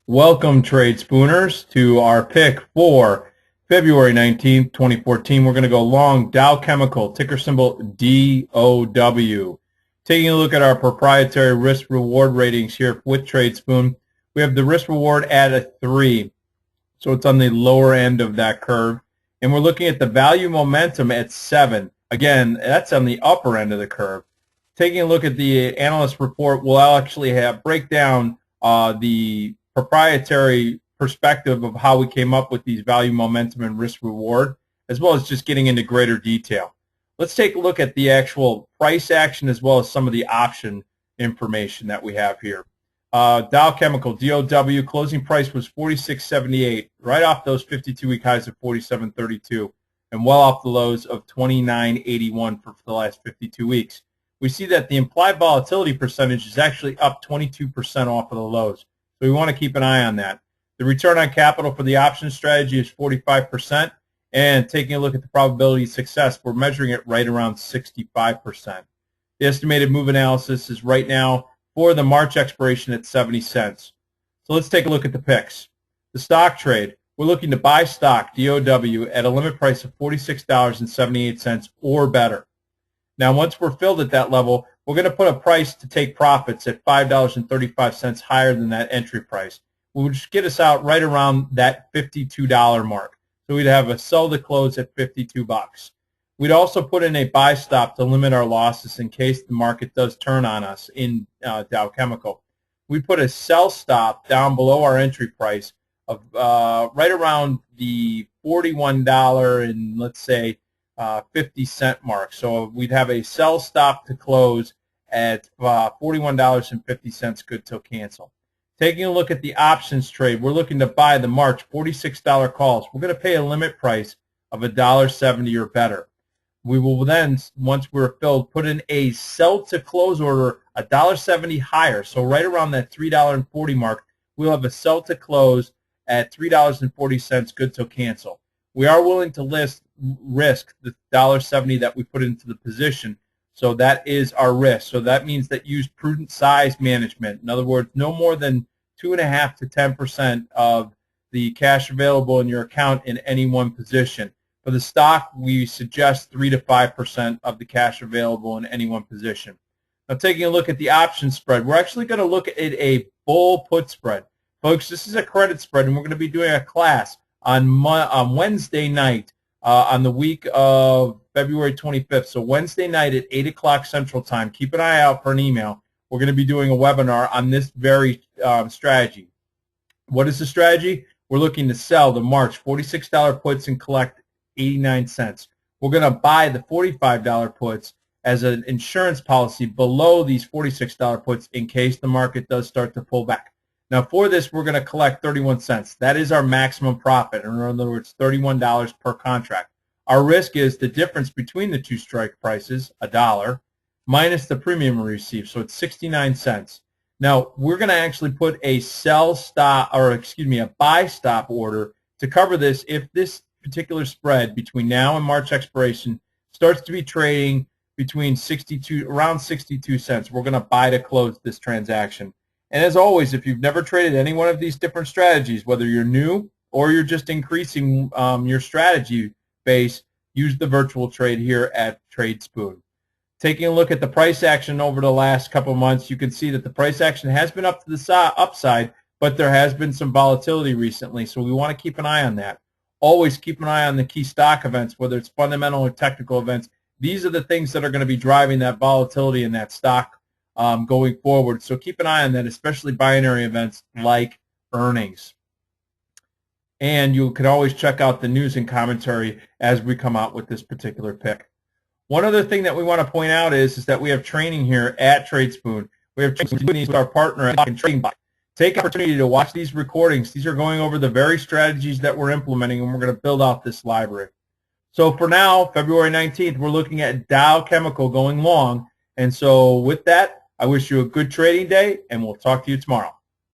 Welcome, Tradespooners, to our pick for February 19th, 2014. We're going to go long Dow Chemical, ticker symbol DOW. Taking a look at our proprietary risk-reward ratings here with Tradespoon, we have the risk-reward at a 3, so it's on the lower end of that curve. And we're looking at the value momentum at 7. Again, that's on the upper end of the curve. Taking a look at the analyst report, we'll actually break down the proprietary perspective of how we came up with these value, momentum, and risk reward, as well as just getting into greater detail. Let's take a look at the actual price action as well as some of the option information that we have here. Dow Chemical, DOW, closing price was $46.78, right off those 52-week highs of $47.32, and well off the lows of $29.81 for the last 52 weeks. We see that the implied volatility percentage is actually up 22% off of the lows. So we want to keep an eye on that. The return on capital for the option strategy is 45%. And taking a look at the probability of success, we're measuring it right around 65%. The estimated move analysis is right now for the March expiration at 70 cents. So let's take a look at the picks. The stock trade, we're looking to buy stock, DOW, at a limit price of $46.78 or better. Now, once we're filled at that level, we're going to put a price to take profits at $5.35 higher than that entry price, which get us out right around that $52 mark. So we'd have a sell to close at 52 bucks. We'd also put in a buy stop to limit our losses in case the market does turn on us in Dow Chemical. We put a sell stop down below our entry price of right around the $41 and let's say 50-cent mark. So we'd have a sell stop to close at $41.50 good till cancel. Taking a look at the options trade, we're looking to buy the March $46 calls. We're going to pay a limit price of $1.70 or better. We will then, once we're filled, put in a sell to close order $1.70 higher. So right around that $3.40 mark, we'll have a sell to close at $3.40 good till cancel. We are willing to risk the $1.70 that we put into the position, so that is our risk. So that means that use prudent size management. In other words, no more than 2.5 to 10% of the cash available in your account in any one position. For the stock, we suggest 3 to 5% of the cash available in any one position. Now, taking a look at the option spread, we're actually going to look at a bull put spread. Folks, this is a credit spread, and we're going to be doing a class on Wednesday night on the week of February 25th. So Wednesday night at 8 o'clock Central Time. Keep an eye out for an email. We're going to be doing a webinar on this very strategy. What is the strategy? We're looking to sell the March $46 puts and collect 89 cents. We're going to buy the $45 puts as an insurance policy below these $46 puts in case the market does start to pull back. Now, for this, we're going to collect 31 cents. That is our maximum profit. In other words, $31 per contract. Our risk is the difference between the two strike prices, $1, minus the premium we receive. So it's 69 cents. Now, we're going to actually put a a buy stop order to cover this if this particular spread between now and March expiration starts to be trading between around 62 cents. We're going to buy to close this transaction. And as always, if you've never traded any one of these different strategies, whether you're new or you're just increasing your strategy base, use the virtual trade here at Tradespoon. Taking a look at the price action over the last couple of months, you can see that the price action has been up to the upside, but there has been some volatility recently, so we want to keep an eye on that. Always keep an eye on the key stock events, whether it's fundamental or technical events. These are the things that are going to be driving that volatility in that stock going forward. So keep an eye on that, especially binary events like earnings. And you can always check out the news and commentary as we come out with this particular pick. One other thing that we want to point out is that we have training here at Tradespoon. We have training with our partner at Trading. Take the opportunity to watch these recordings. These are going over the very strategies that we're implementing, and we're going to build out this library. So for now, February 19th, we're looking at Dow Chemical going long. And so with that, I wish you a good trading day, and we'll talk to you tomorrow.